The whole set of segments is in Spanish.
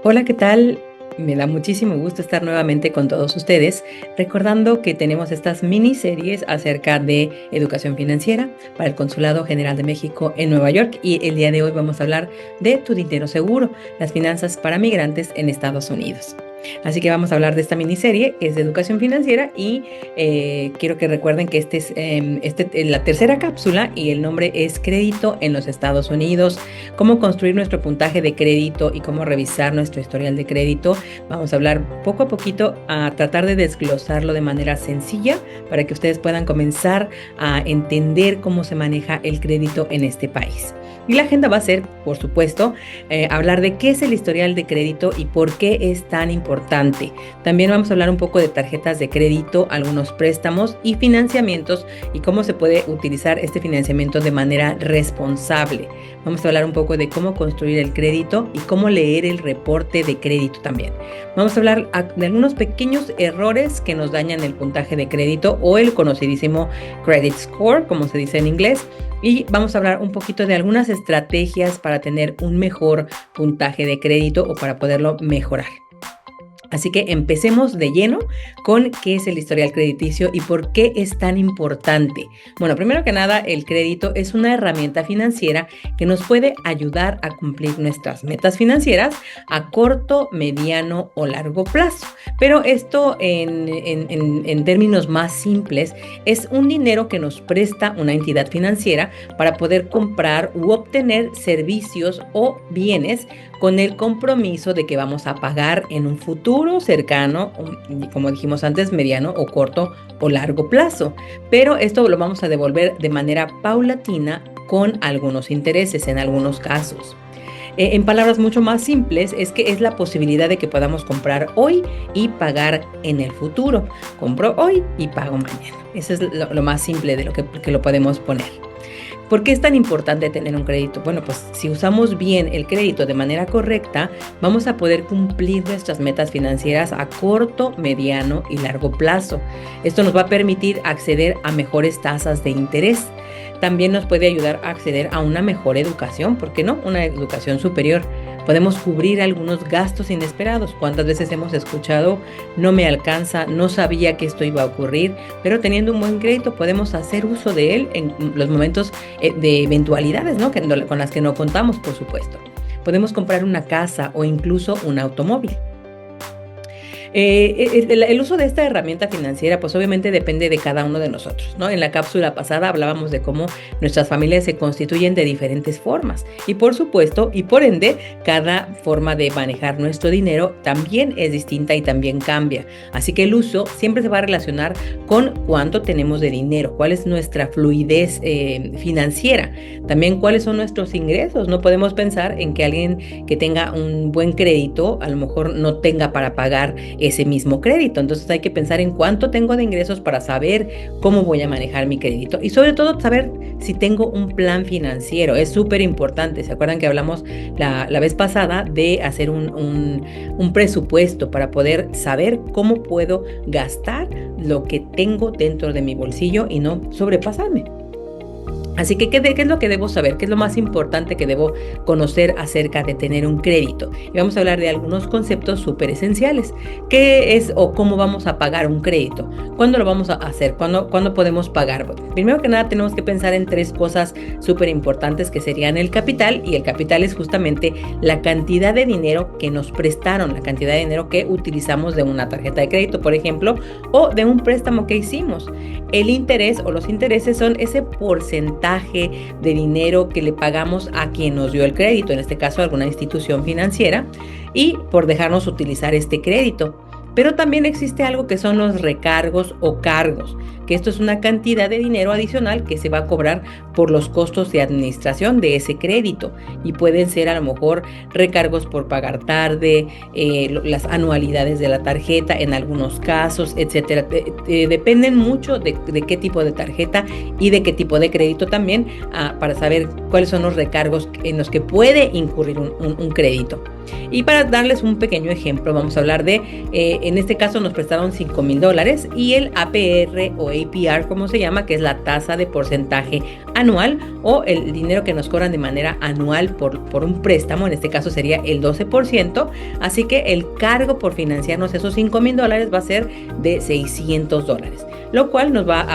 Hola, ¿qué tal? Me da muchísimo gusto estar nuevamente con todos ustedes, recordando que tenemos estas miniseries acerca de educación financiera para el Consulado General de México en Nueva York, y el día de hoy vamos a hablar de Tu Dinero Seguro, las finanzas para migrantes en Estados Unidos. Así que vamos a hablar de esta miniserie que es de educación financiera y quiero que recuerden que este es la tercera cápsula y el nombre es Crédito en los Estados Unidos, cómo construir nuestro puntaje de crédito y cómo revisar nuestro historial de crédito. Vamos a hablar poco a poquito, a tratar de desglosarlo de manera sencilla para que ustedes puedan comenzar a entender cómo se maneja el crédito en este país. Y la agenda va a ser, por supuesto, hablar de qué es el historial de crédito y por qué es tan importante. También vamos a hablar un poco de tarjetas de crédito, algunos préstamos y financiamientos y cómo se puede utilizar este financiamiento de manera responsable. Vamos a hablar un poco de cómo construir el crédito y cómo leer el reporte de crédito también. Vamos a hablar de algunos pequeños errores que nos dañan el puntaje de crédito o el conocidísimo credit score, como se dice en inglés. Y vamos a hablar un poquito de algunas estrategias para tener un mejor puntaje de crédito o para poderlo mejorar. Así que empecemos de lleno con qué es el historial crediticio y por qué es tan importante. Bueno, primero que nada, el crédito es una herramienta financiera que nos puede ayudar a cumplir nuestras metas financieras a corto, mediano o largo plazo. Pero esto en términos más simples es un dinero que nos presta una entidad financiera para poder comprar u obtener servicios o bienes con el compromiso de que vamos a pagar en un futuro cercano, como dijimos antes, mediano o corto o largo plazo. Pero esto lo vamos a devolver de manera paulatina con algunos intereses en algunos casos. En palabras mucho más simples, es que es la posibilidad de que podamos comprar hoy y pagar en el futuro. Compro hoy y pago mañana. Eso es lo más simple de lo que lo podemos poner. ¿Por qué es tan importante tener un crédito? Bueno, pues si usamos bien el crédito de manera correcta, vamos a poder cumplir nuestras metas financieras a corto, mediano y largo plazo. Esto nos va a permitir acceder a mejores tasas de interés. También nos puede ayudar a acceder a una mejor educación, ¿por qué no? Una educación superior. Podemos cubrir algunos gastos inesperados. ¿Cuántas veces hemos escuchado, no me alcanza, no sabía que esto iba a ocurrir? Pero teniendo un buen crédito podemos hacer uso de él en los momentos de eventualidades, ¿no? Con las que no contamos, por supuesto. Podemos comprar una casa o incluso un automóvil. El uso de esta herramienta financiera pues obviamente depende de cada uno de nosotros, ¿no? En la cápsula pasada hablábamos de cómo nuestras familias se constituyen de diferentes formas y por supuesto y por ende cada forma de manejar nuestro dinero también es distinta y también cambia, así que el uso siempre se va a relacionar con cuánto tenemos de dinero, cuál es nuestra fluidez financiera, también cuáles son nuestros ingresos. No podemos pensar en que alguien que tenga un buen crédito a lo mejor no tenga para pagar ese mismo crédito. Entonces hay que pensar en cuánto tengo de ingresos para saber cómo voy a manejar mi crédito y sobre todo saber si tengo un plan financiero. Es súper importante. ¿Se acuerdan que hablamos la vez pasada de hacer un presupuesto para poder saber cómo puedo gastar lo que tengo dentro de mi bolsillo y no sobrepasarme? Así que, ¿qué es lo que debo saber? ¿Qué es lo más importante que debo conocer acerca de tener un crédito? Y vamos a hablar de algunos conceptos súper esenciales. ¿Qué es o cómo vamos a pagar un crédito? ¿Cuándo lo vamos a hacer? ¿Cuándo podemos pagar? Bueno, primero que nada tenemos que pensar en tres cosas súper importantes que serían el capital, y el capital es justamente la cantidad de dinero que nos prestaron, la cantidad de dinero que utilizamos de una tarjeta de crédito, por ejemplo, o de un préstamo que hicimos. El interés o los intereses son ese porcentaje de dinero que le pagamos a quien nos dio el crédito, en este caso alguna institución financiera, y por dejarnos utilizar este crédito. Pero también existe algo que son los recargos o cargos, que esto es una cantidad de dinero adicional que se va a cobrar por los costos de administración de ese crédito, y pueden ser a lo mejor recargos por pagar tarde, las anualidades de la tarjeta en algunos casos, etcétera. Dependen mucho de qué tipo de tarjeta y de qué tipo de crédito también, para saber cuáles son los recargos en los que puede incurrir un crédito. Y para darles un pequeño ejemplo, vamos a hablar de, en este caso nos prestaron $5,000 y el APR o APR, como se llama, que es la tasa de porcentaje anual o el dinero que nos cobran de manera anual por un préstamo, en este caso sería el 12%, así que el cargo por financiarnos esos $5,000 va a ser de $600, lo cual nos va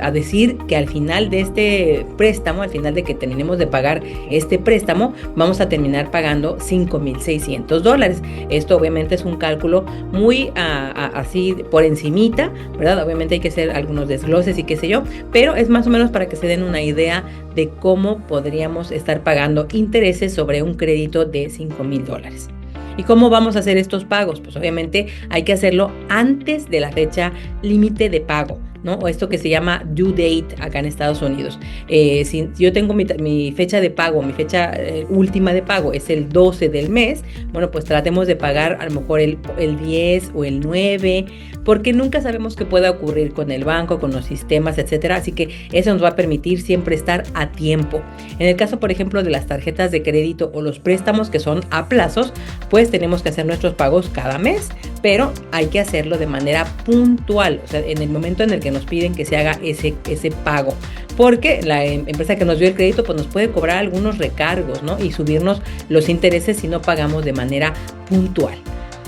a decir que al final de este préstamo, al final de que terminemos de pagar este préstamo, vamos a terminar pagando $5,600. Esto obviamente es un cálculo muy así por encimita, ¿verdad? Obviamente hay que hacer algunos desgloses y qué sé yo, pero es más o menos para que se den una idea de cómo podríamos estar pagando intereses sobre un crédito de $5,000. ¿Y cómo vamos a hacer estos pagos? Pues obviamente hay que hacerlo antes de la fecha límite de pago, ¿no? O esto que se llama due date acá en Estados Unidos. Si yo tengo mi fecha de pago, mi fecha última de pago es el 12 del mes, bueno, pues tratemos de pagar a lo mejor el 10 o el 9, porque nunca sabemos qué pueda ocurrir con el banco, con los sistemas, etcétera. Así que eso nos va a permitir siempre estar a tiempo. En el caso, por ejemplo, de las tarjetas de crédito o los préstamos que son a plazos, pues tenemos que hacer nuestros pagos cada mes, pero hay que hacerlo de manera puntual, o sea, en el momento en el que nos piden que se haga ese pago, porque la empresa que nos dio el crédito pues nos puede cobrar algunos recargos, ¿no? Y subirnos los intereses si no pagamos de manera puntual.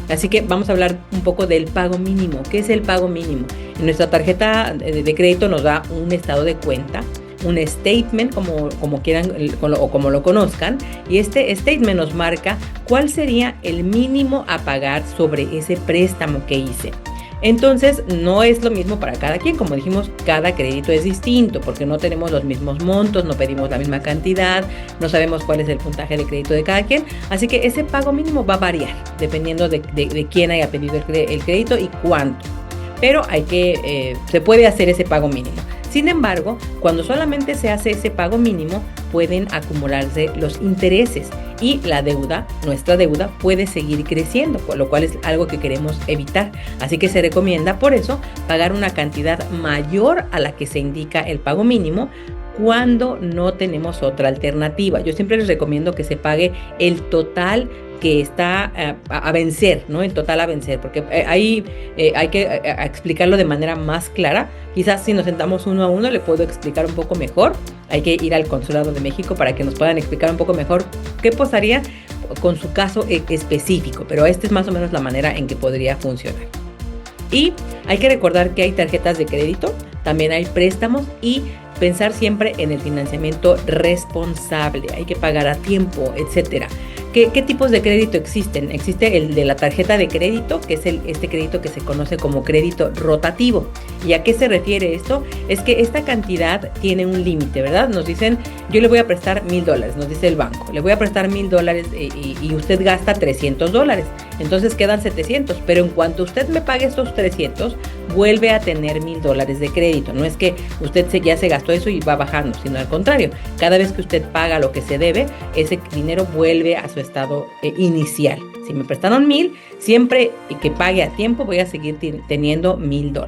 Así que vamos a hablar un poco del pago mínimo. ¿Qué es el pago mínimo? En nuestra tarjeta de crédito nos da un estado de cuenta, un statement, como quieran o como lo conozcan, y este statement nos marca cuál sería el mínimo a pagar sobre ese préstamo que hice. Entonces no es lo mismo para cada quien, como dijimos, cada crédito es distinto porque no tenemos los mismos montos, no pedimos la misma cantidad, no sabemos cuál es el puntaje de crédito de cada quien, así que ese pago mínimo va a variar dependiendo de quién haya pedido el crédito y cuánto, pero se puede hacer ese pago mínimo. Sin embargo, cuando solamente se hace ese pago mínimo, pueden acumularse los intereses y la deuda, nuestra deuda, puede seguir creciendo, por lo cual es algo que queremos evitar. Así que se recomienda, por eso, pagar una cantidad mayor a la que se indica el pago mínimo cuando no tenemos otra alternativa. Yo siempre les recomiendo que se pague el total que está a vencer, ¿no? El total a vencer, porque ahí hay que explicarlo de manera más clara. Quizás si nos sentamos uno a uno le puedo explicar un poco mejor. Hay que ir al Consulado de México para que nos puedan explicar un poco mejor qué pasaría con su caso específico, pero esta es más o menos la manera en que podría funcionar. Y hay que recordar que hay tarjetas de crédito, también hay préstamos y pensar siempre en el financiamiento responsable. Hay que pagar a tiempo, etcétera. ¿Qué tipos de crédito existen? Existe el de la tarjeta de crédito, que es este crédito que se conoce como crédito rotativo. ¿Y a qué se refiere esto? Es que esta cantidad tiene un límite, ¿verdad? Nos dicen, yo le voy a prestar $1,000, nos dice el banco. Le voy a prestar $1,000 y usted gasta $300. Entonces quedan 700, pero en cuanto usted me pague estos 300, vuelve a tener $1,000 de crédito. No es que usted ya se gastó eso y va bajando, sino al contrario. Cada vez que usted paga lo que se debe, ese dinero vuelve a su estado inicial. Si me prestaron 1,000, siempre que pague a tiempo voy a seguir teniendo $1,000.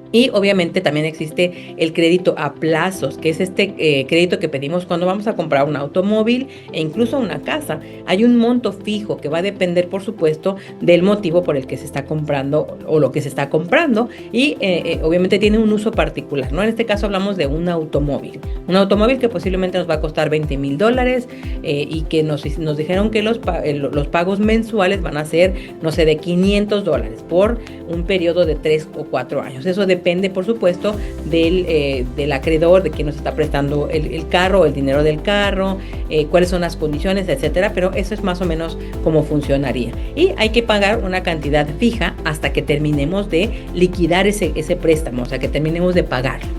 Y obviamente también existe el crédito a plazos, que es este crédito que pedimos cuando vamos a comprar un automóvil e incluso una casa. Hay un monto fijo que va a depender, por supuesto, del motivo por el que se está comprando o lo que se está comprando y obviamente tiene un uso particular, ¿no? En este caso hablamos de un automóvil que posiblemente nos va a costar $20,000 y que nos dijeron que los pagos mensuales van a ser, no sé, de $500 por un periodo de 3 o 4 años. Eso depende, por supuesto, del acreedor, de quien nos está prestando el carro, el dinero del carro, cuáles son las condiciones, etcétera, pero eso es más o menos cómo funcionaría. Y hay que pagar una cantidad fija hasta que terminemos de liquidar ese préstamo, o sea, que terminemos de pagarlo.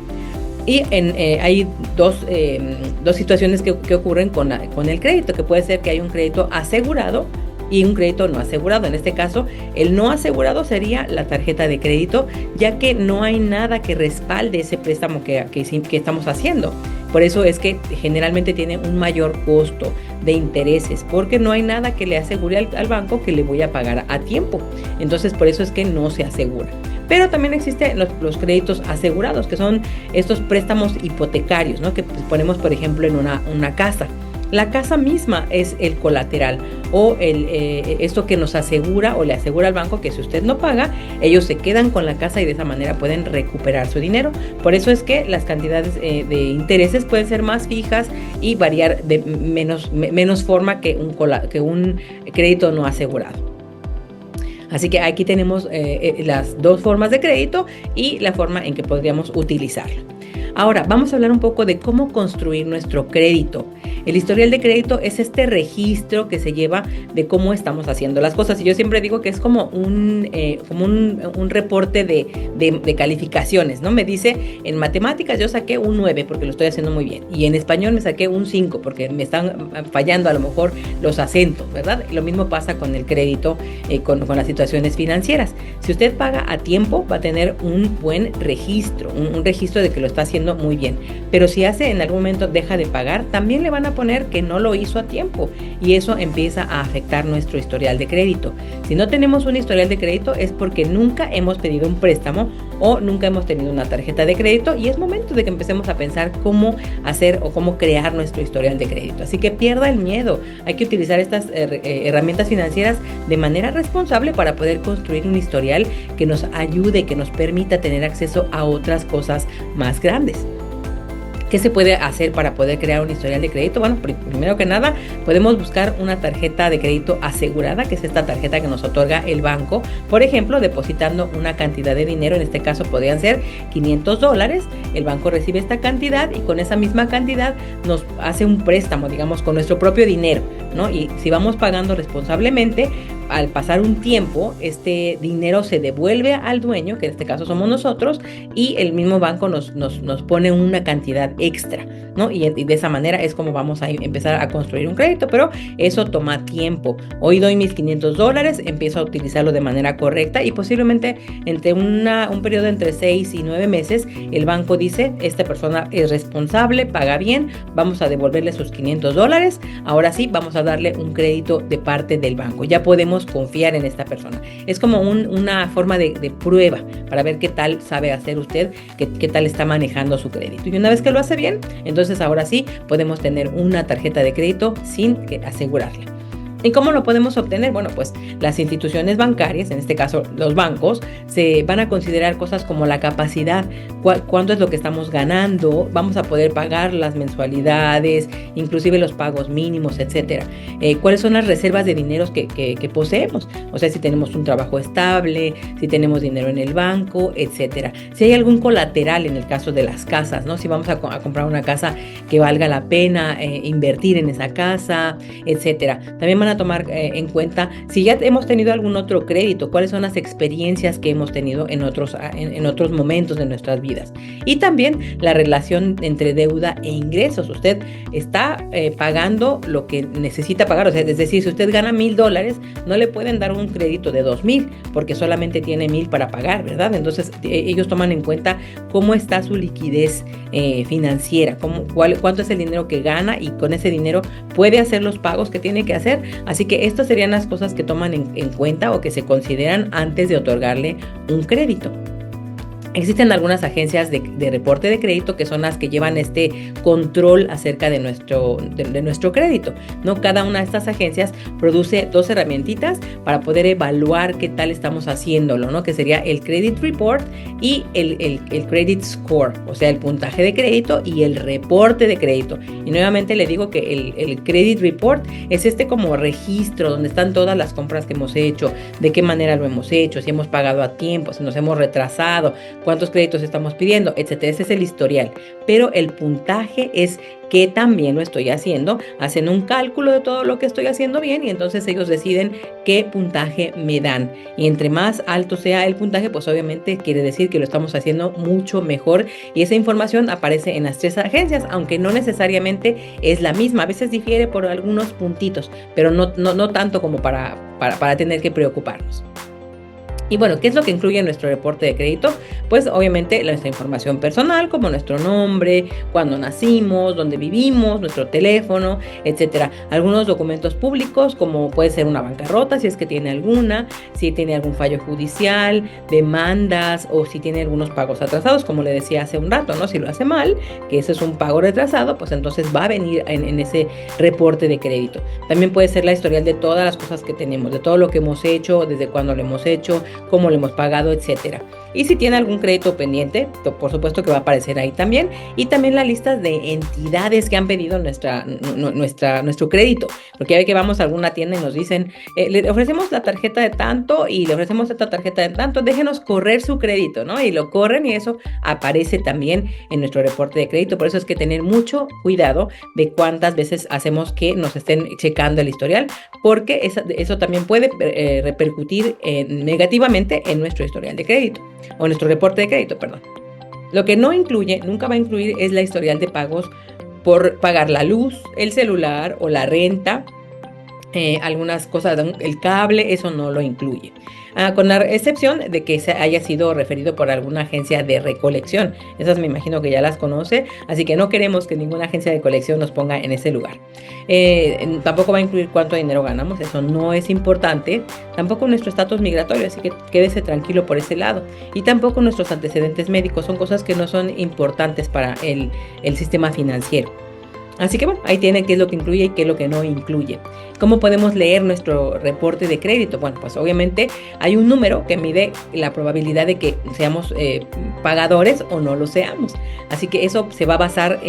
Y hay dos situaciones que ocurren con el crédito, que puede ser que hay un crédito asegurado y un crédito no asegurado. En este caso, el no asegurado sería la tarjeta de crédito, ya que no hay nada que respalde ese préstamo que estamos haciendo. Por eso es que generalmente tiene un mayor costo de intereses, porque no hay nada que le asegure al banco que le voy a pagar a tiempo. Entonces, por eso es que no se asegura. Pero también existen los créditos asegurados, que son estos préstamos hipotecarios, ¿no? Que ponemos, por ejemplo, en una casa. La casa misma es el colateral o esto que nos asegura o le asegura al banco que si usted no paga, ellos se quedan con la casa y de esa manera pueden recuperar su dinero. Por eso es que las cantidades de intereses pueden ser más fijas y variar de menos forma que un crédito no asegurado. Así que aquí tenemos las dos formas de crédito y la forma en que podríamos utilizarlo. Ahora, vamos a hablar un poco de cómo construir nuestro crédito. El historial de crédito es este registro que se lleva de cómo estamos haciendo las cosas. Y yo siempre digo que es como un reporte de calificaciones, ¿no? Me dice, en matemáticas yo saqué un 9 porque lo estoy haciendo muy bien. Y en español me saqué un 5 porque me están fallando a lo mejor los acentos, ¿verdad? Lo mismo pasa con el crédito, con las situaciones financieras. Si usted paga a tiempo, va a tener un buen registro, un registro de que lo está haciendo muy bien. Pero si en algún momento deja de pagar, también le van a poner que no lo hizo a tiempo y eso empieza a afectar nuestro historial de crédito. Si no tenemos un historial de crédito es porque nunca hemos pedido un préstamo o nunca hemos tenido una tarjeta de crédito y es momento de que empecemos a pensar cómo hacer o cómo crear nuestro historial de crédito. Así que pierda el miedo. Hay que utilizar estas herramientas financieras de manera responsable para poder construir un historial que nos ayude, que nos permita tener acceso a otras cosas más grandes. ¿Qué se puede hacer para poder crear un historial de crédito? Bueno, primero que nada, podemos buscar una tarjeta de crédito asegurada, que es esta tarjeta que nos otorga el banco. Por ejemplo, depositando una cantidad de dinero, en este caso podrían ser $500. El banco recibe esta cantidad y con esa misma cantidad nos hace un préstamo, digamos, con nuestro propio dinero, ¿no? Y si vamos pagando responsablemente, al pasar un tiempo, este dinero se devuelve al dueño, que en este caso somos nosotros, y el mismo banco nos pone una cantidad extra, ¿no? Y de esa manera es como vamos a empezar a construir un crédito, pero eso toma tiempo. Hoy doy mis $500, empiezo a utilizarlo de manera correcta y posiblemente entre un periodo entre 6 y 9 meses, el banco dice, esta persona es responsable, paga bien, vamos a devolverle sus $500, ahora sí, vamos a darle un crédito de parte del banco. Ya podemos confiar en esta persona. Es como una forma de prueba para ver qué tal sabe hacer usted, qué tal está manejando su crédito. Y una vez que lo hace bien, entonces ahora sí podemos tener una tarjeta de crédito sin asegurarla. ¿Y cómo lo podemos obtener? Bueno, pues las instituciones bancarias, en este caso los bancos, se van a considerar cosas como la capacidad, cuánto es lo que estamos ganando, vamos a poder pagar las mensualidades, inclusive los pagos mínimos, etcétera. ¿Cuáles son las reservas de dinero que poseemos? O sea, si tenemos un trabajo estable, si tenemos dinero en el banco, etcétera. Si hay algún colateral en el caso de las casas, ¿no? Si vamos a comprar una casa que valga la pena invertir en esa casa, etcétera. También van a tomar en cuenta si ya hemos tenido algún otro crédito, cuáles son las experiencias que hemos tenido en otros momentos de nuestras vidas. Y también la relación entre deuda e ingresos. Usted está pagando lo que necesita pagar, o sea, es decir, si usted gana $1,000, no le pueden dar un crédito de 2,000 porque solamente tiene 1,000 para pagar, ¿verdad? Entonces ellos toman en cuenta cómo está su liquidez financiera, cuánto es el dinero que gana y con ese dinero puede hacer los pagos que tiene que hacer. Así que estas serían las cosas que toman en cuenta o que se consideran antes de otorgarle un crédito. Existen algunas agencias de reporte de crédito que son las que llevan este control acerca de nuestro crédito, ¿no? Cada una de estas agencias produce 2 herramientitas para poder evaluar qué tal estamos haciéndolo, ¿no? Que sería el Credit Report y el Credit Score, o sea, el puntaje de crédito y el reporte de crédito. Y nuevamente le digo que el Credit Report es este como registro donde están todas las compras que hemos hecho, de qué manera lo hemos hecho, si hemos pagado a tiempo, si nos hemos retrasado, cuántos créditos estamos pidiendo, etcétera. Ese es el historial. Pero el puntaje es que también lo estoy haciendo. Hacen un cálculo de todo lo que estoy haciendo bien y entonces ellos deciden qué puntaje me dan. Y entre más alto sea el puntaje, pues obviamente quiere decir que lo estamos haciendo mucho mejor. Y esa información aparece en las 3 agencias, aunque no necesariamente es la misma. A veces difiere por algunos puntitos, pero no tanto como para tener que preocuparnos. Y bueno, ¿qué es lo que incluye nuestro reporte de crédito? Pues obviamente nuestra información personal, como nuestro nombre, cuándo nacimos, dónde vivimos, nuestro teléfono, etcétera. Algunos documentos públicos, como puede ser una bancarrota, si es que tiene alguna, si tiene algún fallo judicial, demandas o si tiene algunos pagos atrasados, como le decía hace un rato, ¿no? Si lo hace mal, que eso es un pago retrasado, pues entonces va a venir en ese reporte de crédito. También puede ser la historial de todas las cosas que tenemos, de todo lo que hemos hecho, desde cuándo lo hemos hecho, cómo lo hemos pagado, etcétera. Y si tiene algún crédito pendiente, por supuesto que va a aparecer ahí también. Y también la lista de entidades que han pedido nuestro crédito. Porque ya ve que vamos a alguna tienda y nos dicen, le ofrecemos la tarjeta de tanto y le ofrecemos esta tarjeta de tanto, déjenos correr su crédito, ¿no? Y lo corren y eso aparece también en nuestro reporte de crédito. Por eso es que tener mucho cuidado de cuántas veces hacemos que nos estén checando el historial, porque eso también puede repercutir negativamente en nuestro historial de crédito, o nuestro reporte de crédito, perdón. Lo que no incluye, nunca va a incluir, es la historial de pagos por pagar la luz, el celular o la renta, algunas cosas, el cable, eso no lo incluye. Con la excepción de que se haya sido referido por alguna agencia de recolección. Esas me imagino que ya las conoce, así que no queremos que ninguna agencia de colección nos ponga en ese lugar. Tampoco va a incluir cuánto dinero ganamos, eso no es importante. Tampoco nuestro estatus migratorio, así que quédese tranquilo por ese lado. Y tampoco nuestros antecedentes médicos, son cosas que no son importantes para el sistema financiero. Así que bueno, ahí tiene qué es lo que incluye y qué es lo que no incluye. ¿Cómo podemos leer nuestro reporte de crédito? Bueno, pues obviamente hay un número que mide la probabilidad de que seamos pagadores o no lo seamos. Así que eso se va a basar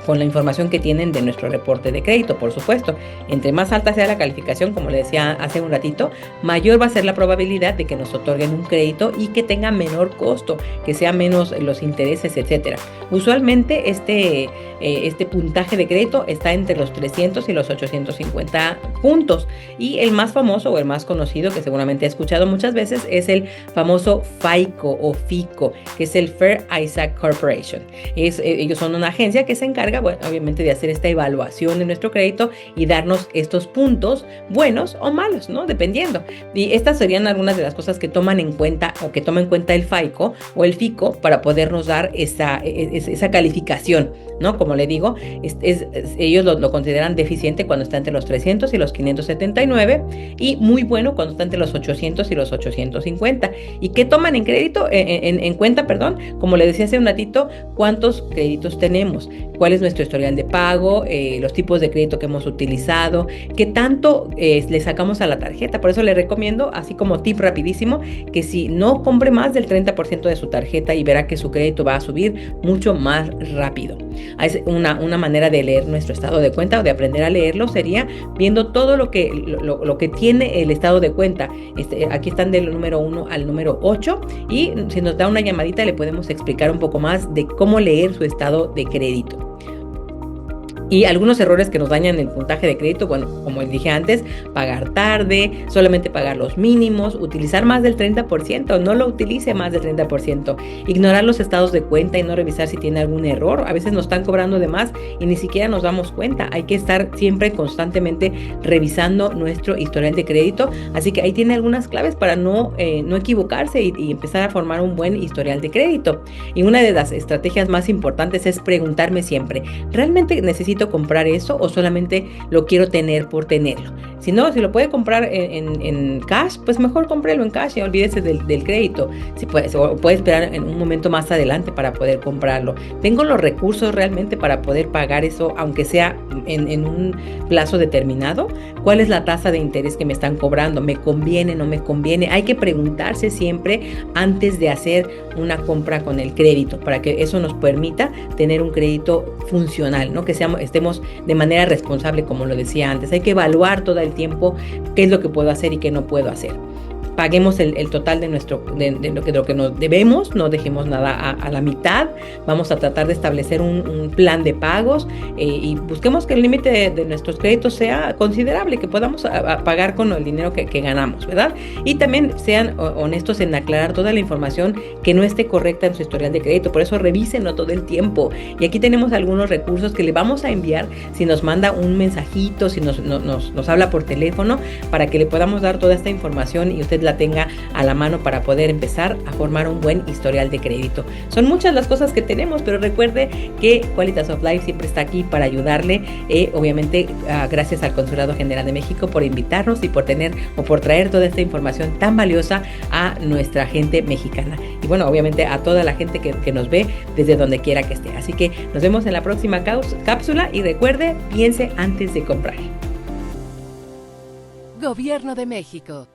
con la información que tienen de nuestro reporte de crédito, por supuesto. Entre más alta sea la calificación, como le decía hace un ratito, mayor va a ser la probabilidad de que nos otorguen un crédito y que tenga menor costo, que sea menos los intereses, etcétera. Usualmente este puntaje de crédito está entre los 300 y los 850 puntos. Y el más famoso o el más conocido, que seguramente he escuchado muchas veces, es el famoso FICO o FICO, que es el Fair Isaac Corporation. Ellos son una agencia que se encarga, bueno, obviamente, de hacer esta evaluación de nuestro crédito y darnos estos puntos buenos o malos, ¿no? Dependiendo. Y estas serían algunas de las cosas que toman en cuenta o que toma en cuenta el FICO o el FICO para podernos dar esa calificación, ¿no? Como le digo, ellos lo consideran deficiente cuando está entre los 300 y los 579 y muy bueno cuando está entre los 800 y los 850. ¿Y qué toman en crédito? En cuenta, perdón, como le decía hace un ratito, cuántos créditos tenemos, cuál es nuestro historial de pago, los tipos de crédito que hemos utilizado, qué tanto le sacamos a la tarjeta. Por eso le recomiendo, así como tip rapidísimo, que si no compre más del 30% de su tarjeta y verá que su crédito va a subir mucho más rápido. Es una manera de leer nuestro estado de cuenta o de aprender a leerlo sería viendo todo lo que tiene el estado de cuenta. Aquí están del número 1 al número 8 y si nos da una llamadita le podemos explicar un poco más de cómo leer su estado de crédito. Y algunos errores que nos dañan el puntaje de crédito, bueno, como les dije antes, pagar tarde, solamente pagar los mínimos, utilizar más del 30%, no lo utilice más del 30%, ignorar los estados de cuenta y no revisar si tiene algún error. A veces nos están cobrando de más y ni siquiera nos damos cuenta. Hay que estar siempre constantemente revisando nuestro historial de crédito. Así que ahí tiene algunas claves para no equivocarse y empezar a formar un buen historial de crédito. Y una de las estrategias más importantes es preguntarme siempre, ¿realmente necesito comprar eso o solamente lo quiero tener por tenerlo? Si lo puede comprar en cash, pues mejor cómprelo en cash y olvídese del crédito. Si puede esperar en un momento más adelante para poder comprarlo. ¿Tengo los recursos realmente para poder pagar eso, aunque sea en un plazo determinado? ¿Cuál es la tasa de interés que me están cobrando? ¿Me conviene, no me conviene? Hay que preguntarse siempre antes de hacer una compra con el crédito para que eso nos permita tener un crédito funcional, ¿no? Que estemos de manera responsable, como lo decía antes. Hay que evaluar todo el tiempo qué es lo que puedo hacer y qué no puedo hacer. Paguemos el total de lo que nos debemos, no dejemos nada a la mitad. Vamos a tratar de establecer un plan de pagos y busquemos que el límite de nuestros créditos sea considerable, que podamos pagar con el dinero que ganamos, ¿verdad? Y también sean honestos en aclarar toda la información que no esté correcta en su historial de crédito. Por eso revísenlo todo el tiempo. Y aquí tenemos algunos recursos que le vamos a enviar si nos manda un mensajito, si nos habla por teléfono, para que le podamos dar toda esta información y usted la la tenga a la mano para poder empezar a formar un buen historial de crédito. Son muchas las cosas que tenemos, pero recuerde que Qualitas of Life siempre está aquí para ayudarle. Obviamente, gracias al Consulado General de México por invitarnos y por traer toda esta información tan valiosa a nuestra gente mexicana. Y bueno, obviamente a toda la gente que nos ve desde donde quiera que esté. Así que nos vemos en la próxima cápsula y recuerde, piense antes de comprar. Gobierno de México.